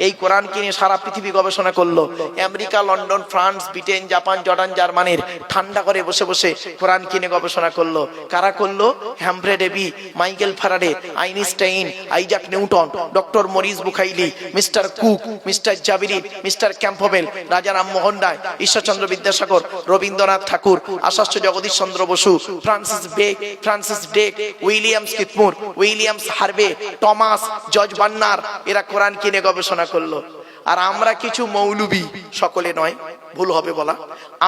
এই কোরআনকে নিয়ে সারা পৃথিবী গবেষণা করলো। America, London, France, Britain, Japan, Jordan, জার্মানির ঠান্ডা করে বসে বসে কোরআন কিনে গবেষণা করলো। কারা করলো? Humphry Davy, Michael Faraday, Einstein, Isaac Newton, doctor Maurice Bucaille, mister Cook, mister Jabiri, mister Campbell, Raja Rammohan Roy, Ishwarchandra Vidyasagar, Rabindranath Tagore, Acharya Jagadish Chandra Bose, Francis Drake, Williams Keith Moore, Williams Harvey, Thomas, George Bernard, এরা কোরআন কিনে গবেষণা করলো। আর আমরা কিছু মৌলবি, সকলে নয়, ভুল হবে বলা,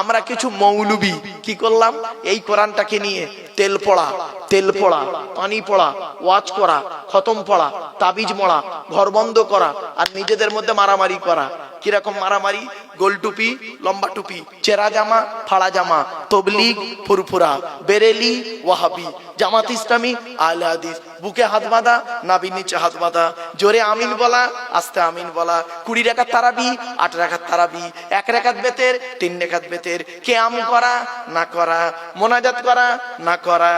আমরা কিছু মৌলবি কি করলাম? এই কোরআনটাকে নিয়ে তেল পড়া, পানি পড়া, ওয়াজ করা, খতম পড়া, তাবিজ মড়া, ঘর বন্ধ করা, আর নিজেদের মধ্যে মারামারি করা। কিরকম মারামারি? গোল টুপি, লম্বা টুপি, চেরা জামা, ফাড়া জামা, তবলিগ, ফুরফুরা, বেরেলি, ওয়াহাবি, জামাত ইসলামী, আহলে হাদিস, বুকে হাত বাঁধা, নাভির নিচে হাত বাঁধা, জোরে আমিন বলা, আস্তে আমিন বলা, 20 রাকাত তারাবি, 8 রাকাত তারাবি, 1 রাকাত বেতের, 3 রাকাত বেতের, কিয়াম করা না করা, মোনাজাত করা না করা,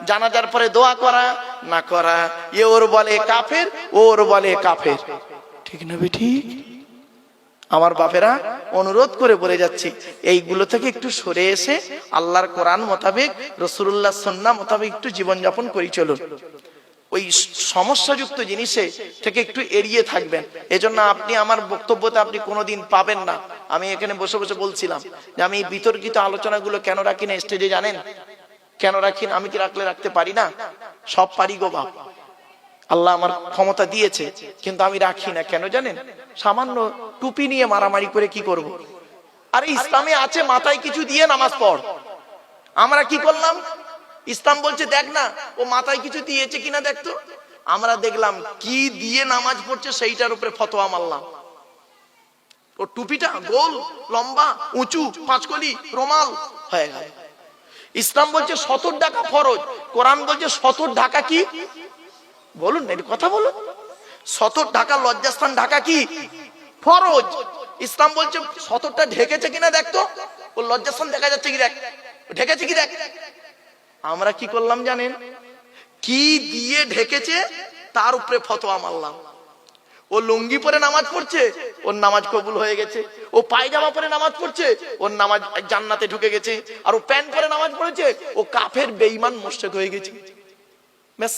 জানাজার পরে দোয়া করা না করা। এ ওর বলে কাফের, ওর বলে কাফের। ঠিক না ঠিক? আমার বাপেরা, অনুরোধ করে বলে যাচ্ছি, এইগুলো থেকে একটু সরে এসে আল্লাহর কোরআন মোতাবেক, রাসূলুল্লাহ সুন্নাহ মোতাবেক একটু জীবনযাপন করি চলুন। ওই সমস্যাযুক্ত জিনিসে থেকে একটু এড়িয়ে থাকবেন। এজন্য আপনি আমার বক্তব্যতে আপনি কোনোদিন পাবেন না। আমি এখানে বসে বসে বলছিলাম যে আমি এই বিতর্কিত আলোচনাগুলো কেন রাখি না স্টেজে, জানেন কেন রাখি না? আমি কি রাখতে পারি না? সব পারি গো বাপ, আল্লাহ আমার ক্ষমতা দিয়েছে, কিন্তু আমি রাখি না। কেন জানেন? সামান্য টুপি নিয়ে মারামারি করে কি করব? আরে ইসলামে আছে মাথায় কিছু দিয়ে নামাজ পড়। আমরা কি করলাম? ইসলাম বলছে দেখ না ও মাথায় কিছু দিয়েছে কিনা দেখতো। আমরা দেখলাম কি দিয়ে নামাজ পড়ছে, সেইটার উপরে ফতোয়া মারলাম। ও টুপিটা গোল, লম্বা, উঁচু, 5 কলি, রুমাল হয়ে গেল। ইসলাম বলছে 70 ঢাকা ফরজ, কোরআন বলছে 70 ঢাকা কি? বলুন না, কথা বলুন। 70 ঢাকা লজ্জাস্থান ঢাকা কি? ফরজ। ইসলাম বলছে 70টা ঢেকেছে কিনা দেখতো, ও লজ্জাস্থান দেখা যাচ্ছে কি দেখ, ঢেকেছে কি দেখ। আমরা কি করলাম জানেন? কি দিয়ে ঢেকেছে তার উপরে ফতোয়া মারলাম। ও লুঙ্গি পরে নামাজ পড়ছে, ওর নামাজ কবুল হয়ে গেছে। ও পায়জামা পরে নামাজ পড়ছে, ওর নামাজ জান্নাতে ঢুকে গেছে। আর ও প্যান্ট পরে নামাজ পড়েছে, ও কাফের বেঈমান মুশরিক হয়ে গেছে। ব্যাস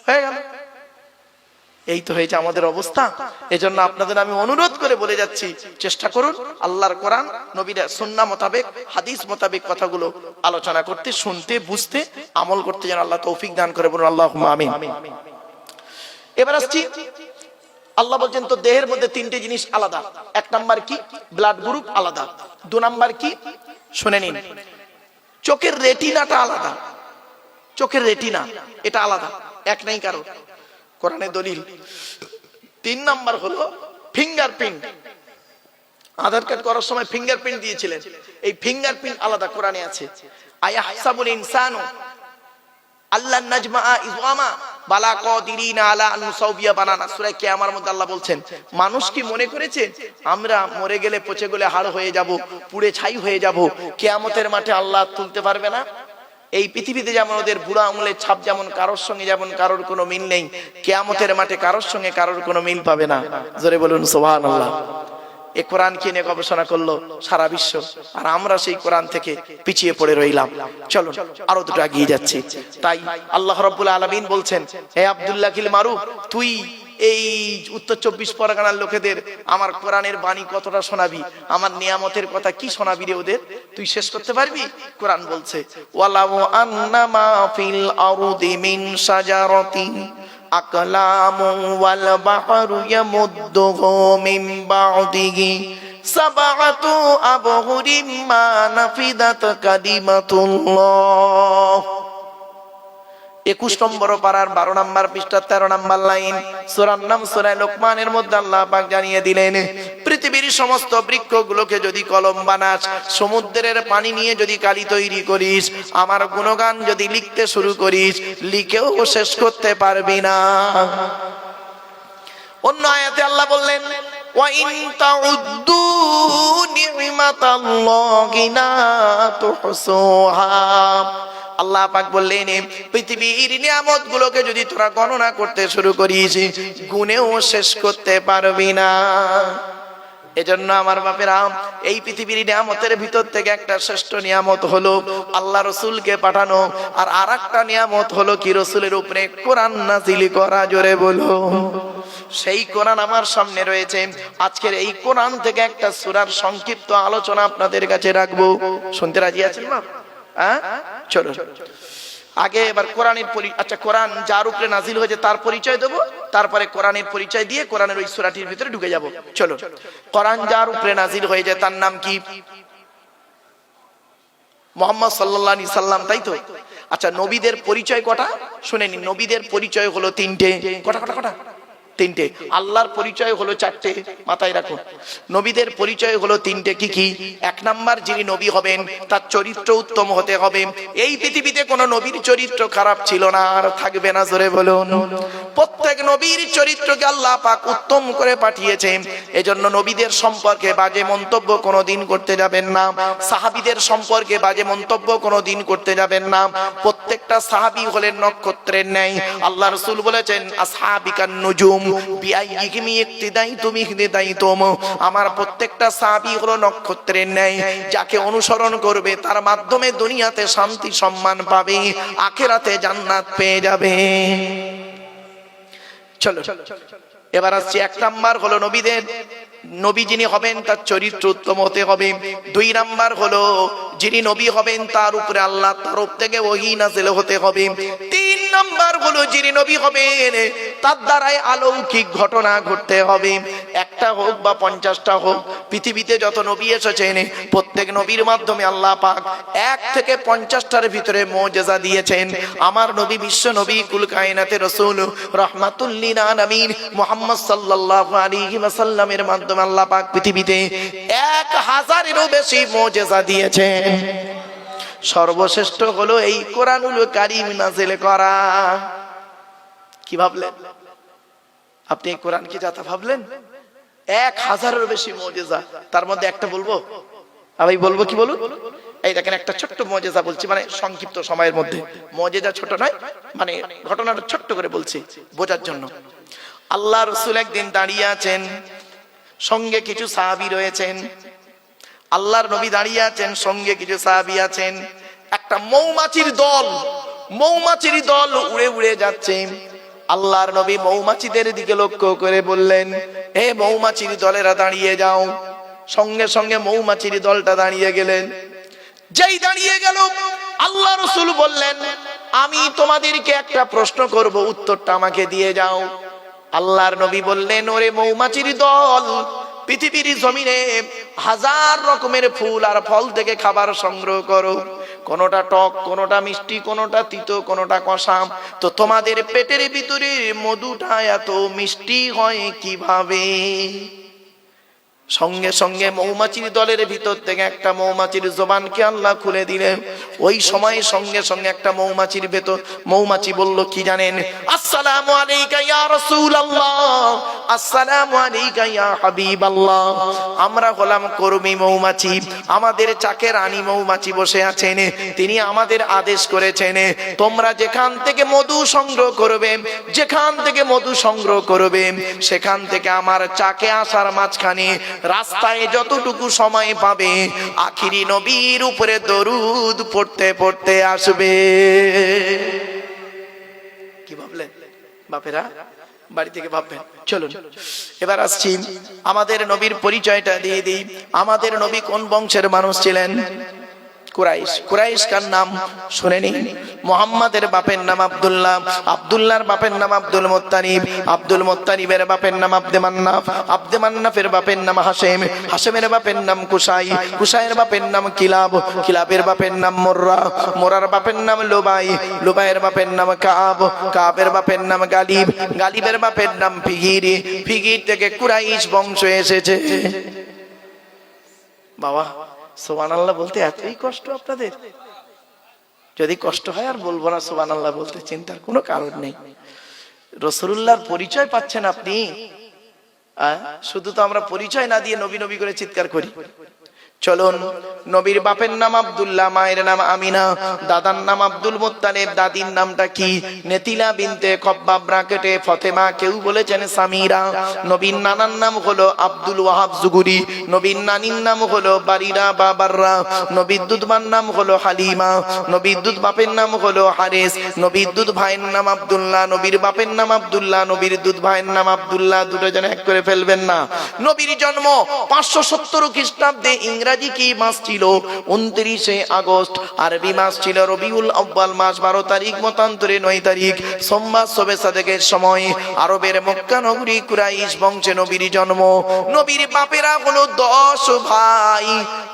হয়ে গেল। এই তো হয়েছে আমাদের অবস্থা। এজন্য আপনাদের আমি অনুরোধ করে বলে যাচ্ছি, চেষ্টা করুন আল্লাহর কোরআন, নবীর সুন্নাহ মোতাবেক, হাদিস মোতাবেক কথাগুলো আলোচনা করতে, শুনতে, বুঝতে, আমল করতে যেন আল্লাহ তৌফিক দান করে। বলুন আল্লাহুম্মা আমিন। এবার আসছি, আল্লাহ বলছেন তো দেহের মধ্যে 3টে জিনিস আলাদা। 1 নাম্বার কি? ব্লাড গ্রুপ আলাদা। 2 নাম্বার কি? শুনে নিন, চোখের রেটিনাটা আলাদা। চোখের রেটিনা এটা আলাদা, এক নাই কারো, কোরআনে দলিল। 3 নাম্বার হলো ফিঙ্গারপ্রিন্ট। আধার কার্ড করার সময় ফিঙ্গারপ্রিন্ট দিয়েছিলেন, এই ফিঙ্গারপ্রিন্ট আলাদা কোরআনে আছে। আয়াহসাবুল ইনসানু আল্লাহ নাজমা ইজওয়ামা বালা কাদিরিনা আলা আন নুসাউবিয়া বানানা। সূরা কিয়ামার মধ্যে আল্লাহ বলছেন, মানুষ কি মনে করেছে আমরা মরে গেলে পচে গেলে হাড় হয়ে যাব, পুড়ে ছাই হয়ে যাব, কিয়ামতের মাঠে আল্লাহ তুলতে পারবে না? এই পৃথিবীতে যেমন ওদের বুড়া আঙুলের ছাপ যেমন কারোর সঙ্গে যেমন কারোর কোনো মিল নেই, কিয়ামতের মাঠে কারোর সঙ্গে কারোর কোনো মিল পাবে না। জোরে বলুন সুবহানাল্লাহ। এই কোরআন কি নিয়ে গবেষণা করলো সারা বিশ্ব, আর আমরা সেই কোরআন থেকে পিছিয়ে পড়ে রইলাম। চলুন আরো দুটো এগিয়ে যাচ্ছি। তাই আল্লাহ রাব্বুল আলামিন বলছেন, হে আব্দুল্লাহ কিল মারুফ, তুই এই উত্তর 24 পরগনার লোকেদের আমার কোরআনের বাণী কতটা শোনাবি, আমার নিয়ামতের কথা কি শোনাবি রে ওদের? তুই শেষ করতে পারবি? কোরআন বলছে, ওয়ালাউ আন্নামা ফিল আরদি মিন শাজারাতিন আকলামু ওয়াল বাহরু ইয়ামুদ্দুহু মিন বা'দিহি সাবআতু আবহুরিম মা নাফিদাত কালিমাতুল্লাহ। 21 নম্বর পারার 12 নম্বর পৃষ্ঠা 13 নম্বর লাইন, সূরার নাম সূরা লোকমানের মধ্যে আল্লাহ পাক জানিয়ে দিলেন, পৃথিবীর সমস্ত বৃক্ষগুলোকে যদি কলম বানাস, সমুদ্রের পানি নিয়ে যদি কালি তৈরি করিস, আমার গুণগান যদি লিখতে শুরু করিস, লিখেও শেষ করতে পারবি না। অন্য আয়াতে আল্লাহ বললেন, ওয়া ইন তাউদ্দু নি'মাতাল্লাহি লা তুহসুহা। আল্লাহ পাক বললেন পৃথিবীর নিয়ামত গুলোকে যদি তোরা গণনা করতে শুরু করিস গুণেও শেষ করতে পারবি না। এজন্য আমার বাপেরা, এই পৃথিবীর নিয়ামতের ভিতর থেকে একটা শ্রেষ্ঠ নিয়ামত হলো আল্লাহ রসুলকে পাঠানো, আর আরেকটা নিয়ামত হলো কি রসুলের উপরে কোরআন নাযিল করা। জোরে বলো। সেই কোরআন আমার সামনে রয়েছে। আজকের এই কোরআন থেকে একটা সূরার সংক্ষিপ্ত আলোচনা আপনাদের কাছে রাখবো। শুনতে রাজি আছেন মা? হ্যাঁ, চলো আগে এবার কোরআনের আচ্ছা, কোরআন যার উপরে নাজিল হয়েছে তার পরিচয় দেবো, তারপরে কোরআনের পরিচয় দিয়ে কোরআনের ওই সূরাটির ভিতরে ঢুকে যাব। চলো, কোরআন যার উপরে নাজিল হয়েছে তার নাম কি? মুহাম্মদ সাল্লাল্লাহু আলাইহি সাল্লাম, তাই তো? আচ্ছা, নবীদের পরিচয় কটা শুনে নিন। নবীদের পরিচয় হলো তিনটে। কটা কটা কটা? তিনটে। আল্লাহর পরিচয় হলো চারটে, মাথায় রাখুন। নবীদের পরিচয় হলো তিনটে। কি কি? এক নাম্বার, যিনি নবী হবেন তার চরিত্র উত্তম হতে হবে। এই পৃথিবীতে কোনো নবীর চরিত্র খারাপ ছিল না, আর থাকবে না। জোরে বলুন। প্রত্যেক নবীর চরিত্রকে আল্লাহ পাক উত্তম করে পাঠিয়েছেন। এজন্য নবীদের সম্পর্কে বাজে মন্তব্য কোনোদিন করতে যাবেন না। সাহাবীদের সম্পর্কে বাজে মন্তব্য কোনোদিন করতে যাবেন না। প্রত্যেকটা সাহাবী হলেন নক্ষত্রের ন্যায়। আল্লাহ রাসূল বলেছেন আসহাবিকান নুজুম বিআইয়িহিম ইক্তিদাইতুম ইহতিদাইতুম। আমার প্রত্যেকটা সাহাবী হলো নক্ষত্রের ন্যায়। যাকে অনুসরণ করবে তার মাধ্যমে দুনিয়াতে শান্তি সম্মান পাবে, আখিরাতে জান্নাত পেয়ে যাবে। চলো এবার আসছি। এক নাম্বার হলো নবীদের, নবী যিনি হবেন তার চরিত্র উত্তম হতে হবে। দুই নাম্বার হলো যিনি নবী হবেন তার উপরে আল্লাহর তরফ থেকে ওহী নাযিল হতে হবে। তিন নাম্বার হলো যিনি নবী হবেন তার দ্বারাই অলৌকিক ঘটনা ঘটতে হবে। একটা হোক বা 50টা হোক, পৃথিবীতে যত নবী এসেছেন প্রত্যেক নবীর মাধ্যমে আল্লাহ পাক 1 থেকে 50টার ভিতরে মুজিজা দিয়েছেন। আমার নবী বিশ্ব নবী কুল কায়নাতের রাসূল রাহমাতুল লিল আলামিন মুহাম্মদ সাল্লাল্লাহু আলাইহি ওয়াসাল্লামের মাধ্যমে আল্লাহ পাক পৃথিবীতে 1000-এরও বেশি মুজিজা দিয়েছেন। সর্বশ্রেষ্ঠ হলো এই কোরআনুল কারীম নাযিল করা। কি ভাবলেন আপনি? এই কোরআন কি যাতা ভাবলেন? 1000-এরও বেশি মুজিজা, তার মধ্যে একটা বলবো। আমি বলবো, কি বলুন? এই দেখেন, একটা ছোট্ট মুজিজা বলছি, মানে সংক্ষিপ্ত সময়ের মধ্যে। মুজিজা ছোট নয়, মানে ঘটনাটা ছোট্ট করে বলছি বোঝার জন্য। আল্লাহ রাসূল একদিন দাঁড়িয়ে আছেন, সঙ্গে কিছু সাহাবী রয়েছেন। আল্লাহর নবী দাঁড়িয়ে আছেন, সঙ্গে কিছু সাহাবী আছেন। একটা মৌমাছির দল উড়ে উড়ে যাচ্ছে। আল্লাহর নবী মৌমাছিদের দিকে লক্ষ্য করে বললেন, হে মৌমাছির দলেরা দাঁড়িয়ে যাও। সঙ্গে সঙ্গে মৌমাছির দলটা দাঁড়িয়ে গেলেন। যেই দাঁড়িয়ে গেল, আল্লাহ রাসূল বললেন, আমি তোমাদেরকে একটা প্রশ্ন করব, উত্তরটা আমাকে দিয়ে যাও। আল্লাহর নবী বললেন, ওরে মৌমাছির দল, পৃথিবীর জমিনে 1000 রকমের ফুল আর ফল থেকে খাবার সংগ্রহ করো। কোনটা টক, কোনটা মিষ্টি, কোনটা তিতো, কোনটা কষা। তো তোমাদের পেটের ভিতরে মধুটা এত মিষ্টি হয় কিভাবে? সঙ্গে সঙ্গে মৌমাছির দলের ভিতর থেকে একটা মৌমাছির জবানকে আল্লাহ খুলে দিলেন। ওই সময় সঙ্গে সঙ্গে একটা মৌমাছি বলল, কি জানেন? আসসালামু আলাইকা ইয়া রাসূলুল্লাহ, আসসালামু আলাইকা ইয়া হাবিবাল্লাহ। আমরা হলাম কর্মী মৌমাছি, আমাদের চাকে রানী মৌমাছি বসে আছেন। তিনি আমাদের আদেশ করেছেন, তোমরা যেখান থেকে মধু সংগ্রহ করবে, সেখান থেকে আমার চাকে আসার মাঝখানে রাস্তায় যতটুকু সময় পাবে, আখিরি নবীর উপরে দরুদ পড়তে পড়তে আসবে। কি ভাবলেন বাপেরা? বাড়ি থেকে ভাববেন। চলুন এবার আসছি, আমাদের নবীর পরিচয়টা দিয়ে দিই। আমাদের নবী কোন বংশের মানুষ ছিলেন? কুরাইশ। কুরাইশ কার নাম শুনে নিন। মুহাম্মাদের বাপের নাম আব্দুল্লাহ, আব্দুল্লাহর বাপের নাম আব্দুল মুত্তালিব, আব্দুল মুত্তালিবের বাপের নাম আব্দে মান্নাফ, আব্দে মান্নাফের বাপের নাম হাশেম, হাশেমের বাপের নাম কুসাই, কুসাইয়ের বাপের নাম কিলাব, কিলাবের বাপের নাম মুররা, মুরার বাপের নাম লুবাই, লুবাইয়ের বাপের নাম কাব, কাবের বাপের নাম গালিব, গালিবের বাপের নাম ফিগির, ফিগির থেকে কুরাইশ বংশ এসেছে। বাবা সুবহানাল্লাহ বলতে এতই কষ্ট আপনাদের? যদি কষ্ট হয় আর বলবো না সুবহানাল্লাহ বলতে, চিন্তার কোনো কারণ নেই। রাসূলুল্লাহর পরিচয় পাচ্ছেন আপনি, শুধু তো আমরা পরিচয় না দিয়ে নবী নবী করে চিৎকার করি। চলুন, নবীর বাপের নাম আব্দুল্লাহ, মায়ের নাম আমিনা, দাদার নাম আব্দুল মুত্তালিব, দাদির নামটা কি? নেতিলা বিনতে খব্বাব ব্রাকেটে ফতেমা, কেউ বলেছেন সামিরা। নবীর নানার নাম হলো আব্দুল ওয়াহাব জুগুরি, নবীর নানির নাম হলো বারিরা বা বাররা, নবীর দুধমার নাম হলো হালিমা, নবীর দুধ বাপের নাম হলো হারেস, নবীর দুধ ভাইয়ের নাম আব্দুল্লাহ, নবীর বাপের নাম আব্দুল্লাহ, নবীর দুধ ভাইয়ের নাম আব্দুল্লাহ, দুটো জন এক করে ফেলবেন না। নবীর জন্ম 570 খ্রিস্টাব্দে। ইংরাজি কি মাস ছিল? 29শে আগস্ট। আরবি মাস ছিল রবিউল আউয়াল মাস, 12 তারিখ, মতান্তরে 9 তারিখ, সোমবার শবে সাদেকের সময় আরবের মক্কা নগরী কুরাইশ বংশে নবীর জন্ম। নবীর বাপেরা হলো 10 ভাই,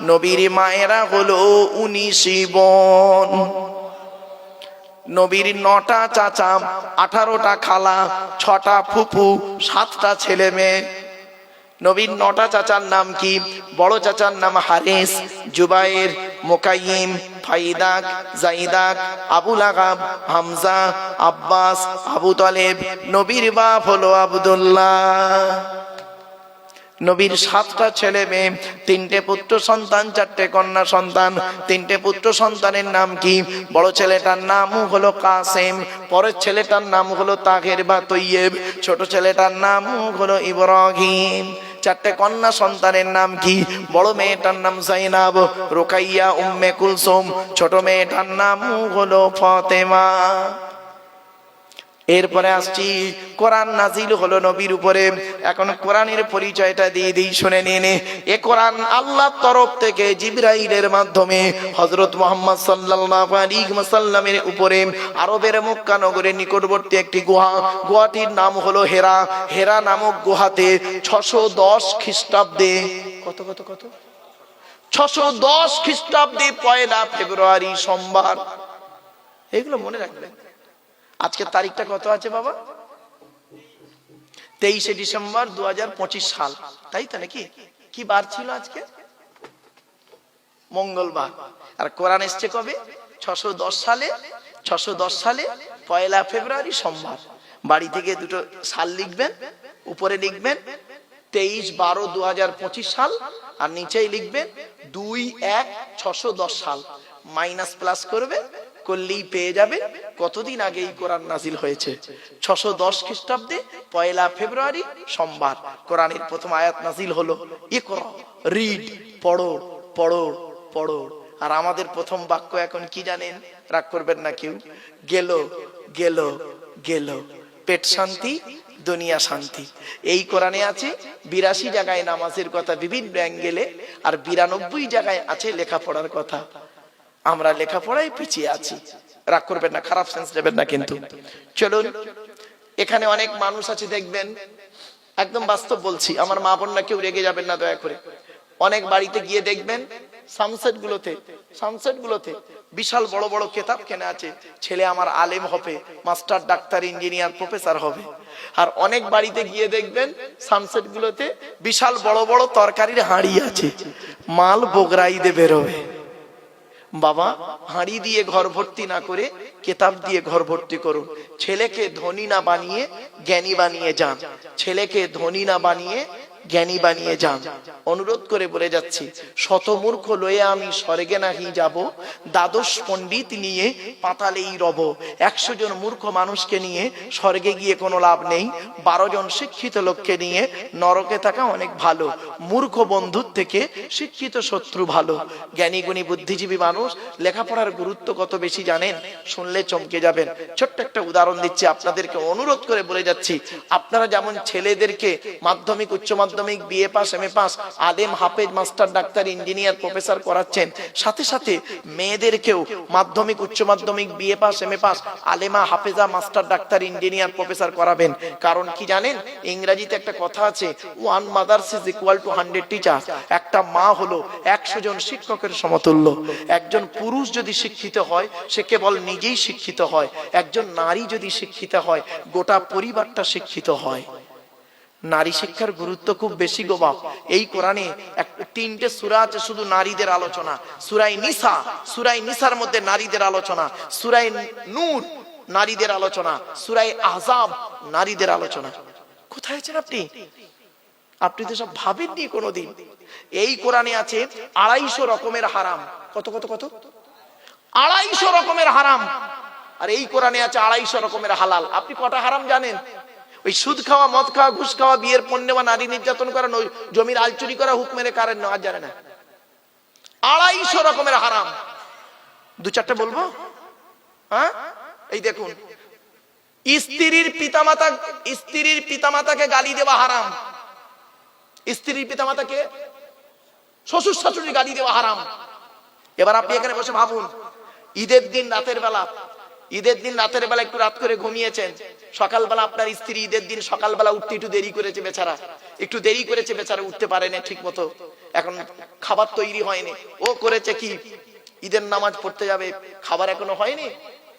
নবীর মায়েরা হলো 19 বোন। নবীর 9টা চাচা, 18টা খালা, 6টা ফুফু, 7টা ছেলে মেয়ে। নবীর 9টা চাচার নাম কি? বড় চাচার নাম হারিস, জুবাইর, মুকাইম, ফাইদাক, জাইদাক, আবু লাগাব, হামজা, আব্বাস, আবু তালেব। নবীর বাপ হলো আব্দুল্লাহ। নবীর 7টা ছেলে মেয়ে, 3টে পুত্র সন্তান, 4টে কন্যা সন্তান। 3টে পুত্র সন্তানের নাম কি? বড় ছেলেটার নাম হলো কাসেম, পরের ছেলেটার নাম হলো তাহের বা তৈয়েব, ছোট ছেলেটার নাম হলো ইব্রাহিম। 4টে কন্যা সন্তানের নাম কি? বড় মেয়েটার নাম জাইনাব, রুকাইয়া, উম্মে কুলসুম, ছোট মেয়েটার নাম হলো ফাতেমা। এরপরে আসছি, কোরআন নাজিল হলো নবীর উপরে। এখন কোরআনের পরিচয়টা দিয়ে দিই, শুনে নিন। এ কোরআন আল্লাহর তরফ থেকে জিবরাইলের মাধ্যমে হযরত মুহাম্মদ সাল্লাল্লাহু আলাইহি ওয়াসাল্লামের উপরে আরবের মক্কা নগরের নিকটবর্তী একটি গুহা, গুহাটির নাম হলো হেরা। হেরা নামক গুহাতে 610 খ্রিস্টাব্দে, কত কত কত 610 খ্রিস্টাব্দে 1 ফেব্রুয়ারি সোমবার। এগুলো মনে রাখবেন। আজকে তারিখটা কত আছে বাবা? 23শে ডিসেম্বর 2025 সাল, তাই তো নাকি? কি বার ছিল আজকে? মঙ্গলবার। আর কোরআন এসছে কবে? 610 সালে। 610 সালে 1 ফেব্রুয়ারি সোমবার। বাড়ি থেকে দুটো সাল লিখবেন, উপরে লিখবেন 23/12/2025 সাল, আর নিচেই লিখবেন 2/1/610 সাল। মাইনাস প্লাস করবে, করলেই পেয়ে যাবে কতদিন আগে এই কোরআন নাজিল হয়েছে। 610 খ্রিস্টাব্দে 1 ফেব্রুয়ারি সোমবার কোরআনের প্রথম আয়াত নাজিল হলো, ইকরা, রিড, পড়ো পড়ো পড়ো। আর আমাদের প্রথম বাক্য এখন কি জানেন? রাগ করবেন না কেউ। গেল গেল গেল, পেট শান্তি, দুনিয়া শান্তি। এই কোরআনে আছে 82 জায়গায় নামাজের কথা বিভিন্ন অ্যাঙ্গেলে, আর 92 জায়গায় আছে লেখাপড়ার কথা। আমরা লেখাপড়ায় পিছিয়ে আছি। রাগ করবেন না, খারাপ সেন্স নেবেন না কিন্তু। চলুন, এখানে অনেক মানুষ আছে দেখবেন, একদম বাস্তব বলছি, আমার মা বোনরা কেউ রেগে যাবেন না দয়া করে। অনেক বাড়িতে গিয়ে দেখবেন সানসেট গুলোতে বিশাল বড় বড় কেতাব কেনা আছে, ছেলে আমার আলেম হবে, মাস্টার, ডাক্তার, ইঞ্জিনিয়ার, প্রফেসর হবে। আর অনেক বাড়িতে গিয়ে দেখবেন সানসেট গুলোতে বিশাল বড় বড় তরকারির হাঁড়ি আছে, মাল বগরাইতে বেরোবে। বাবা, হাঁড়ি দিয়ে ঘর ভর্তি না করে কেতাব দিয়ে ঘর ভর্তি করুন। ছেলেকে ধনী না বানিয়ে জ্ঞানী বানিয়ে যান, ছেলেকে ধনী না বানিয়ে জ্ঞানী বানিয়ে যান। অনুরোধ করে বলে যাচ্ছি, শতমূর্খ লয়ে আমি স্বর্গে নাহি যাব, দ্বাদশ পণ্ডিত নিয়ে পাতালেই রব। 100 জন মূর্খ মানুষকে নিয়ে স্বর্গে গিয়ে কোনো লাভ নেই, 12 জন শিক্ষিত লোককে নিয়ে নরকে থাকা অনেক ভালো। মূর্খ বন্ধুর থেকে শিক্ষিত শত্রু ভালো। জ্ঞানী গুণী বুদ্ধিজীবী মানুষ লেখাপড়ার গুরুত্ব কত বেশি জানেন, শুনলে চমকে যাবেন। ছোট্ট একটা উদাহরণ দিচ্ছি, আপনাদেরকে অনুরোধ করে বলে যাচ্ছি, আপনারা যেমন ছেলেদেরকে মাধ্যমিক, উচ্চ মাধ্যমিক, বিএ পাস, এমএ পাস, আলেম, হাফেজ, মাস্টার, ডাক্তার, ইঞ্জিনিয়ার, প্রফেসর করাচ্ছেন, সাথে সাথে মেয়েদেরকেও মাধ্যমিক, উচ্চ মাধ্যমিক, BA pass, MA pass, আলেমা, হাফেজা, master, doctor, engineer, professor করাবেন। কারণ কি জানেন? ইংরেজিতে একটা কথা আছে, one mother's is equal to 100 teacher. একটা মা হলো 100 জন শিক্ষকের সমতুল্য। একজন পুরুষ যদি শিক্ষিত হয়, সে কেবল নিজেই শিক্ষিত হয়। একজন নারী যদি শিক্ষিত হয়, গোটা পরিবারটা শিক্ষিত হয়। নারী শিক্ষার গুরুত্ব খুব বেশি গো বাপ। এই কোরআনে 3টে সূরা আছে শুধু নারীদের আলোচনা। সূরা নিসা, সূরা নিসার মধ্যে নারীদের আলোচনা। সূরা নূর নারীদের আলোচনা। সূরা আহজাব নারীদের আলোচনা। কোথায় আছেন আপনি? আপনি তো সব ভাবেননি কোনোদিন। এই কোরআনে আছে 250 রকমের হারাম। কত কত কত? 250 রকমের হারাম। আর এই কোরআনে আছে 250 রকমের হালাল। আপনি কটা হারাম জানেন? ওই সুদ খাওয়া, মদ খাওয়া, ঘুষ খাওয়া, বিয়ের পণ নেওয়া, নারী নির্যাতন করা, জমির আল চুরি করা, হুক মেরে কারেন্ট নেওয়া, জানে না? 250 রকমের হারাম। দু চারটে বলবো? হ্যাঁ, এই দেখুন, স্ত্রীর পিতামাতাকে গালি দেওয়া হারাম। স্ত্রীর পিতামাতাকে, শ্বশুর শাশুড়ি গালি দেওয়া হারাম। এবার আপনি এখানে বসে ভাবুন, ঈদের দিন রাতের বেলা একটু রাত করে ঘুমিয়েছেন, সকালবেলা আপনার স্ত্রী ঈদের দিন সকালবেলা উঠতে একটু দেরি করেছে, বেচারা উঠতে পারেনি ঠিক মতো, এখন খাবার তৈরি হয়নি, ও করেছে কি, ঈদের নামাজ পড়তে যাবে, খাবার এখনো হয়নি,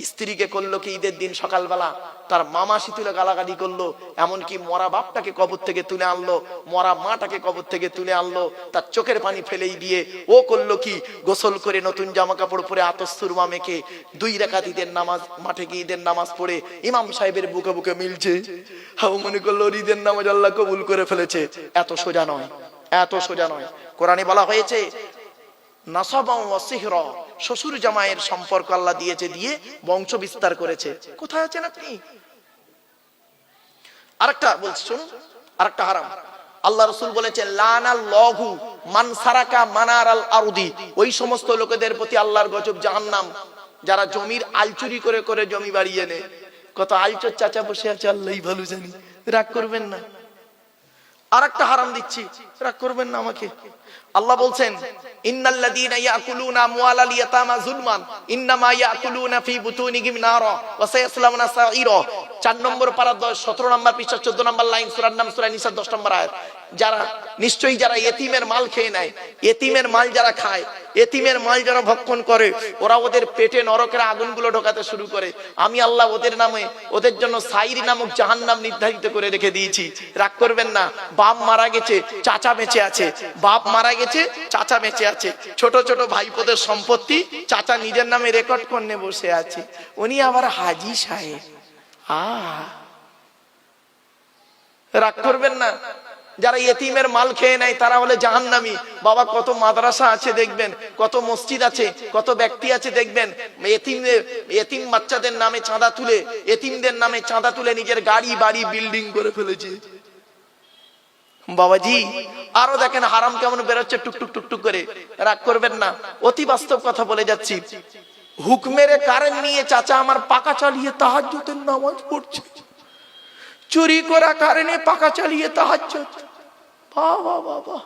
স্ত্রীকে করলো কি, ঈদের দিন সকালবেলা তার মামাসি তুলে গালাগালি করলো, এমনকি মরা বাপটাকে কবর থেকে তুলে আনলো, মরা মাটাকে কবর থেকে তুলে আনলো, তার চোখের পানি ফেলেই দিয়ে ও করলো কি, গোসল করে নতুন জামা কাপড় পরে আতসুরমা মেখে 2 রাকাত ঈদের নামাজ, মাঠে গিয়ে ঈদের নামাজ পড়ে ইমাম সাহেবের বুকে বুকে মিলছে, হাও মনে করলো ঈদের নামাজ আল্লাহ কবুল করে ফেলেছে। এত সোজা নয়। কোরআনে বলা হয়েছে নাসাবা ওয়া সিহরা, শ্বশুর জামাইয়ের সম্পর্ক আল্লাহ দিয়েছে, দিয়ে বংশ বিস্তার করেছে। কোথায় আছেন আপনি? আরেকটা বলছি শুনুন, আরেকটা হারাম। আল্লাহ রাসূল বলেছেন লানাল্লাহু মান সারাকা মানারাল আরদি, ওই সমস্ত লোকেদের প্রতি আল্লাহর গজব, জাহান্নাম, যারা জমির আল চুরি করে করে জমি বাড়িয়ে নেয়। কত আলচোর চাচা বসে আছে, আল্লাহই ভালো জানি, রাগ করবেন না। আরেকটা হারাম দিচ্ছি, রাগ করবেন না আমাকে। আল্লাহ বলছেন ইন্নাল্লাযীনা ইয়াকুলুনা আমওয়ালাল ইয়াতামা যুলমান ইন্নামা ইয়াকুলুনা ফি বুতুনিহিম নারা ওয়া সায়াসলামুনা সাঈরা। 4 নম্বর পারা 17 নম্বর পৃষ্ঠা 14 নম্বর লাইন, সূরার নাম সূরা নিসা 10 নম্বর আয়াত। যারা ইয়েতিমের মাল খেয়ে নেয়, ইয়েতিমের মাল যারা খায়, ইয়েতিমের মাল যারা ভক্ষণ করে, ওরা ওদের পেটে নরকের আগুনগুলো ঢোকাতে শুরু করে। আমি আল্লাহ ওদের জন্য সাইরি নামক জাহান্নাম নির্ধারিত করে রেখে দিয়েছি। রাগ করবেন না। বাপ মারা গেছে, চাচা বেঁচে আছে, ছোট ছোট ভাইপোদের সম্পত্তি চাচা নিজের নামে রেকর্ড করে বসে আছে, উনি আবার হাজি সাহেব। রাগ করবেন না। যারা ইয়েতিমের মাল খেয়ে নেয় তারা হলে জাহান্নামী। বাবা, কত মাদ্রাসা আছে দেখবেন, কত মসজিদ আছে, কত ব্যক্তি আছে দেখবেন, ইয়েতিম বাচ্চাদের নামে চাঁদা তুলে, ইয়েতিমদের নামে চাঁদা তুলে নিজের গাড়ি বাড়ি বিল্ডিং করে ফেলেছে। বাবাজি, আরো দেখেন হারাম কেমন বেরোচ্ছে টুকটুক টুকটুক করে। রাগ করবেন না, অতি বাস্তব কথা বলে যাচ্ছি। হুকমের কারেন্ট নিয়ে চাচা আমার পাকা চালিয়ে তাহাজ্জুদের নামাজ পড়ছে, চুরি করা কারণে পাকা চালিয়ে তাহাজ্জুদ। বাবা বাবা,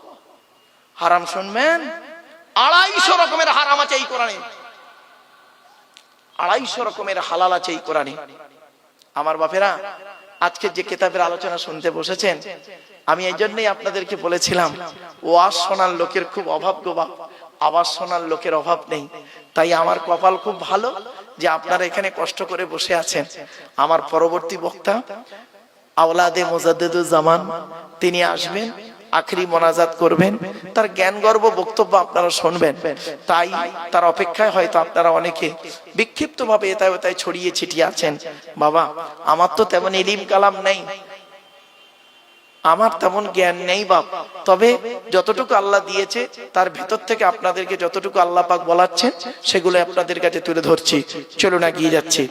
হারাম শুনবেন। 250 রকমের হারাম আছে এই কোরআনে, 250 রকমের হালাল আছে এই কোরআনে। আমার বাপেরা, আজকে যে কিতাবের আলোচনা শুনতে বসেছেন, আমি এই জন্যই আপনাদেরকে বলেছিলাম ওয়াজ শোনার লোকের খুব অভাব গো বাপ, আওয়াজ শোনার লোকের অভাব নেই। তাই আমার কপাল খুব ভালো যে আপনারা এখানে কষ্ট করে বসে আছেন। আমার পরবর্তী বক্তা আওলাদে মুজাদ্দিদুজ জামান, তিনি আসবেন, আখরি মোনাজাত করবেন, তার জ্ঞান গর্ব বক্তব্য আপনারা শুনবেন। তাই তার অপেক্ষায় হয়তো আপনারা অনেকে বিক্ষিপ্ত ভাবে এতায় ওতায় ছড়িয়ে ছিটিয়ে আছেন। বাবা, আমার তো তেমন ইলম কালাম নেই, আমার তেমন জ্ঞান নেই বাপ, তবে যতটুকু আল্লাহ দিয়েছে তার ভেতর থেকে আপনাদেরকে যতটুকু আল্লাহ পাক বলাচ্ছেন সেগুলো আপনাদের কাছে তুলে ধরছি। চলুন এগিয়ে যাচ্ছি।